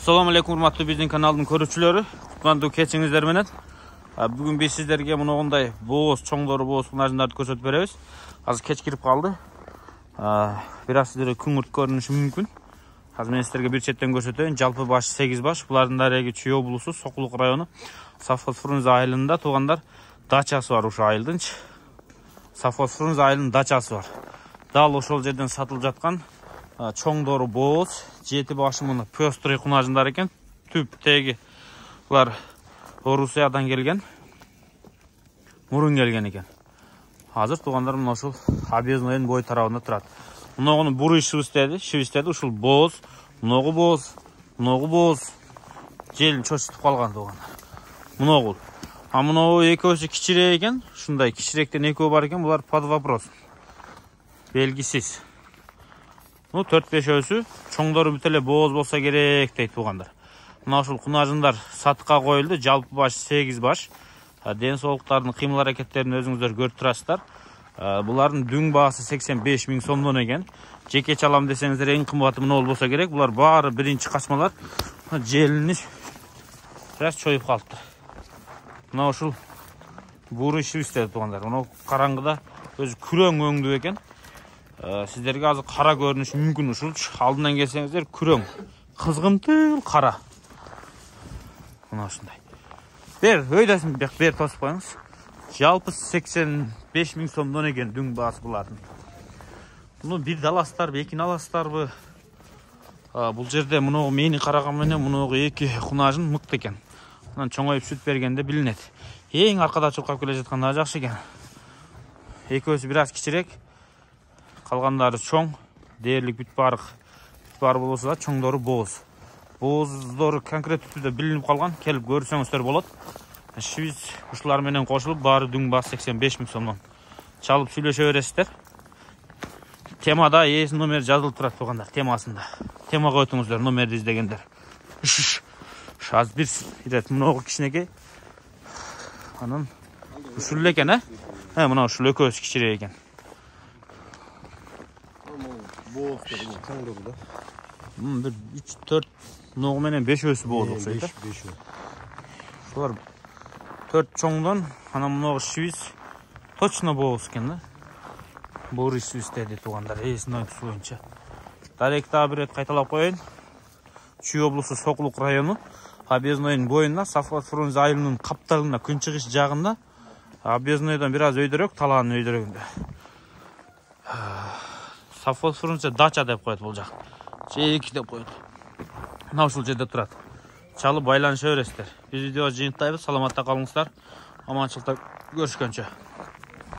Assalamu alaikum hurmatly bizdin kanalдын көрүүчүлөрү. Кутмандуу кечиңиздер менен. Бүгүн биз сиздерге мындай бооз, чоңдору бооз кунажындарды көрсөтүп беребиз. Азыр кеч кирип калды. Бир аз сиздерге күңүрт көрүнүшү мүмкүн. Азыр мен сиздерге бир четтен көрсөтөйүн. Жалпы баш 8 баш. Булардын дареги Чүй облусу, Сокулук району, Совхоз Фрунзе айылында туугандар дачасы бар ушул айылдынчы. Совхоз Фрунзе айылынын дачасы бар. Дал ошол жерден сатылып жаткан чоңдору бооз, 7 башы мына пёстрый кунажындар экен. Түп теги булар Орусиядан келген. Мурун келген экен. Азыр туугандар мына ушул объездойдун бой тарабында турат. Муногуну бурый шивистеди, ушул бооз, муногу бооз. Желин чочутуп калган туугандар. Муногу. А муногу экөөсү кичирээк экен. Ушундай кичирээктен экөө бар экен, булар под вопрос. Белгисиз. 4-5 чоңдору бүт эле бооз болсо керек дейт туугандар. Мына ушул кунажындар сатыкка коюлду, жалпы баш 8 баш. Ден соолуктардын кыймыл аракеттерин өзүңүздөр көрүп турасыздар. Булардын дүң баасы 85 000 сомдон экен. Жеке чалам десеңиздер эң кымбаты мына болсо керек. Булар баары биринчи качмалар. Желини biraz чоюп калыптыр. Мына ушул бурый шивистер туугандар. Мына караңгыда өзү күрөң өңдүү экен. Сиздерге азыр кара көрүнүшү мүмкүн ушул. Алдынан келсеңиздер күрөң, кызгынтыл кара. Мына ушундай. Өйдөсүн бер тосуп коюңуз. Жалпы 85 000 сомдон экен дүң баасы булардын. Муну бир даласыздарбы, экини аласыздарбы? Бул жерде муну мени караган менен муну эки кунажын мыкты экен. Анан чоңоюп сүт бергенде билинет. Эң аркада чуркап келе жаткан да жакшы экен. Экөөсү бир аз кичирээк. Калгандары чоң, дээрлик бүт баары болсо да чоңдору бооз. Бооздору конкреттүү түрдө билинип калган, келип көрсөңүздөр болот. Биз ушулар менен кошулуп баары дүң баасы 85 000 сомдон чалып сүйлөшө бересиздер. Темада ээсинин номери жазылып турат туугандар, темасында. Темага өтүңүздөр, номерди издегендер. Азыр бир ирет мыногу кичинекей. Анан ушул эле экен, мына ушул экөөсү кичирээк экен. Бир 3-4 ногу менен 5 өсү бооз окшойт. 5. Шулар 4 чоңдон, анан мыногу шивис точно бооз экен да. Бурый шивис деди туугандар, ээсинин айтуусу боюнча. Даректи бир рет кайталап коеюн. Чүй облусу, Сокулук району, объездойдун боюнда, Совхоз Фрунзе айылынын капталына күнчыгыш жагында, объездойдон бир аз өйдөрөөк, талаанын өйдөрөгүндө. Совхоз Фрунзе дача деп коет бул жак. Чейки деп коет. Мына ушул жерде турат. Чалып байланыша бересиздер. Биз видео жыйынтайбыз. Саламатта калыңыздар. Аманчылыкта көрүшкөнчө.